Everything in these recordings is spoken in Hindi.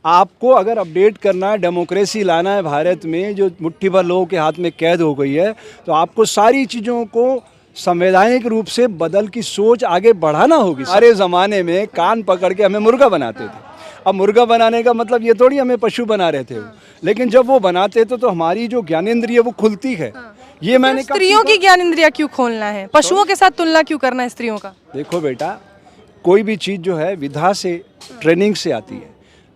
आपको अगर अपडेट करना है, डेमोक्रेसी लाना है भारत में, जो मुट्ठी भर लोगों के हाथ में कैद हो गई है, तो आपको सारी चीज़ों को संवैधानिक रूप से बदल की सोच आगे बढ़ाना होगी। सारे ज़माने में कान पकड़ के हमें मुर्गा बनाते थे। अब मुर्गा बनाने का मतलब ये थोड़ी हमें पशु बना रहे थे, लेकिन जब वो बनाते थे तो हमारी जो ज्ञानेंद्रिय वो खुलती है। ये मैंने स्त्रियों की ज्ञानेंद्रिया क्यों खोलना है, पशुओं के साथ तुलना क्यों करना है स्त्रियों का? देखो बेटा, कोई भी चीज़ जो है विधा से, ट्रेनिंग से आती है।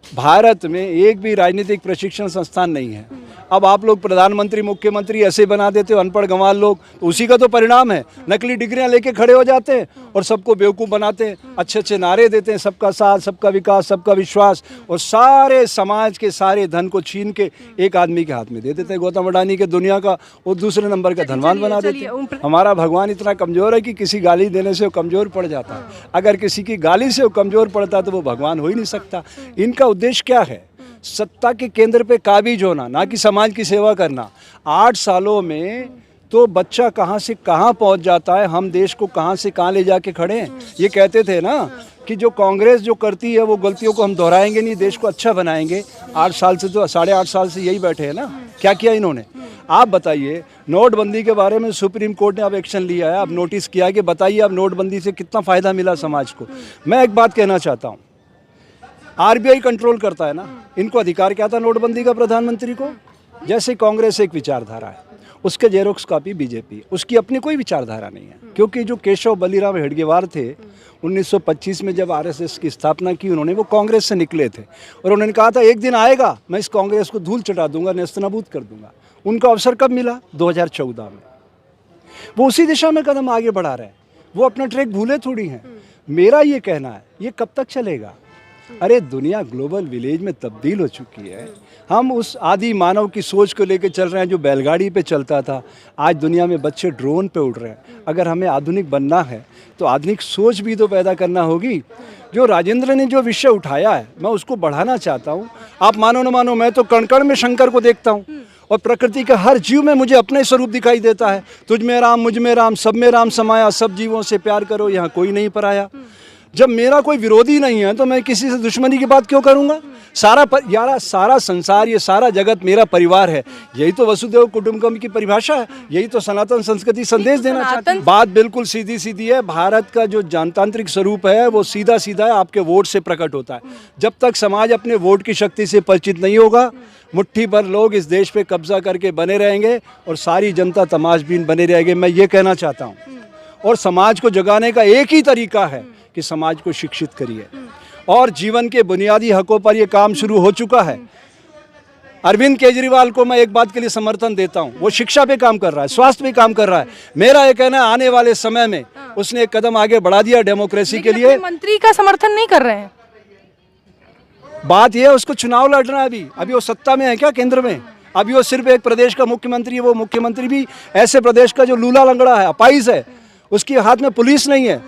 भारत में एक भी राजनीतिक प्रशिक्षण संस्थान नहीं है। अब आप लोग प्रधानमंत्री, मुख्यमंत्री ऐसे बना देते हो, अनपढ़ गंवार लोग, तो उसी का तो परिणाम है। नकली डिग्रियां लेके खड़े हो जाते हैं और सबको बेवकूफ़ बनाते हैं, अच्छे अच्छे नारे देते हैं, सबका साथ, सबका विकास, सबका विश्वास, और सारे समाज के सारे धन को छीन के एक आदमी के हाथ में दे देते हैं। गौतम अडानी के दुनिया का वो दूसरे नंबर का धनवान बना देते हैं। हमारा भगवान इतना कमज़ोर है कि किसी गाली देने से वो कमज़ोर पड़ जाता है। अगर किसी की गाली से वो कमज़ोर पड़ता तो वो भगवान हो ही नहीं सकता। इनका उद्देश्य क्या है? सत्ता के केंद्र पे काबिज होना, ना कि समाज की सेवा करना। 8 सालों में तो बच्चा कहाँ से कहाँ पहुँच जाता है, हम देश को कहाँ से कहाँ ले जाके खड़े हैं। ये कहते थे ना कि जो कांग्रेस जो करती है वो गलतियों को हम दोहराएंगे नहीं, देश को अच्छा बनाएंगे। 8 साल से तो 8.5 साल से यही बैठे हैं ना। क्या किया इन्होंने? आप बताइए। नोटबंदी के बारे में सुप्रीम कोर्ट ने अब एक्शन लिया है, अब नोटिस किया कि बताइए अब नोटबंदी से कितना फ़ायदा मिला समाज को। मैं एक बात कहना चाहता हूँ, आरबीआई कंट्रोल करता है ना, इनको अधिकार क्या था नोटबंदी का प्रधानमंत्री को? जैसे कांग्रेस एक विचारधारा है, उसके जेरोक्स कॉपी बीजेपी, उसकी अपनी कोई विचारधारा नहीं है। क्योंकि जो केशव बलीराम हेडगेवार थे 1925 में जब आरएसएस की स्थापना की, उन्होंने वो कांग्रेस से निकले थे और उन्होंने कहा था एक दिन आएगा मैं इस कांग्रेस को धूल चटा दूंगा, नेस्तनाबूद कर दूंगा। उनका अवसर कब मिला? 2014 में। वो उसी दिशा में कदम आगे बढ़ा रहे हैं, वो अपना ट्रैक भूले थोड़ी हैं। मेरा ये कहना है, ये कब तक चलेगा? अरे दुनिया ग्लोबल विलेज में तब्दील हो चुकी है। हम उस आदि मानव की सोच को लेकर चल रहे हैं जो बैलगाड़ी पे चलता था। आज दुनिया में बच्चे ड्रोन पे उड़ रहे हैं। अगर हमें आधुनिक बनना है तो आधुनिक सोच भी तो पैदा करना होगी। जो राजेंद्र ने जो विषय उठाया है, मैं उसको बढ़ाना चाहता हूँ। आप मानो न मानो, मैं तो कण कण में शंकर को देखता हूँ और प्रकृति के हर जीव में मुझे अपने स्वरूप दिखाई देता है। तुझ में राम, मुझ में राम, सब में राम समाया, सब जीवों से प्यार करो, यहाँ कोई नहीं पराया। जब मेरा कोई विरोधी नहीं है तो मैं किसी से दुश्मनी की बात क्यों करूंगा? सारा संसार, ये सारा जगत मेरा परिवार है। यही तो वसुदेव कुटुंबकम की परिभाषा है, यही तो सनातन संस्कृति संदेश देना चाहती है। बात बिल्कुल सीधी सीधी है। भारत का जो जनतांत्रिक स्वरूप है वो सीधा सीधा है, आपके वोट से प्रकट होता है। जब तक समाज अपने वोट की शक्ति से परिचित नहीं होगा, मुट्ठी भर लोग इस देश पे कब्जा करके बने रहेंगे और सारी जनता तमाशबीन बने रहेगी। मैं ये कहना चाहता हूँ। और समाज को जगाने का एक ही तरीका है कि समाज को शिक्षित करिए, और जीवन के बुनियादी हकों पर यह काम शुरू हो चुका है। अरविंद केजरीवाल को मैं एक बात के लिए समर्थन देता हूं, वो शिक्षा पे काम कर रहा है, स्वास्थ्य पे काम कर रहा है। मेरा ये कहना है आने वाले समय में उसने एक कदम आगे बढ़ा दिया डेमोक्रेसी के लिए। मंत्री का समर्थन नहीं कर रहे हैं। बात यह है उसको चुनाव लड़ना है। अभी वो सत्ता में है क्या केंद्र में? अभी वो सिर्फ एक प्रदेश का मुख्यमंत्री है। वो मुख्यमंत्री भी ऐसे प्रदेश का जो लूला लंगड़ा है, अपाइज है, उसके हाथ में पुलिस नहीं है।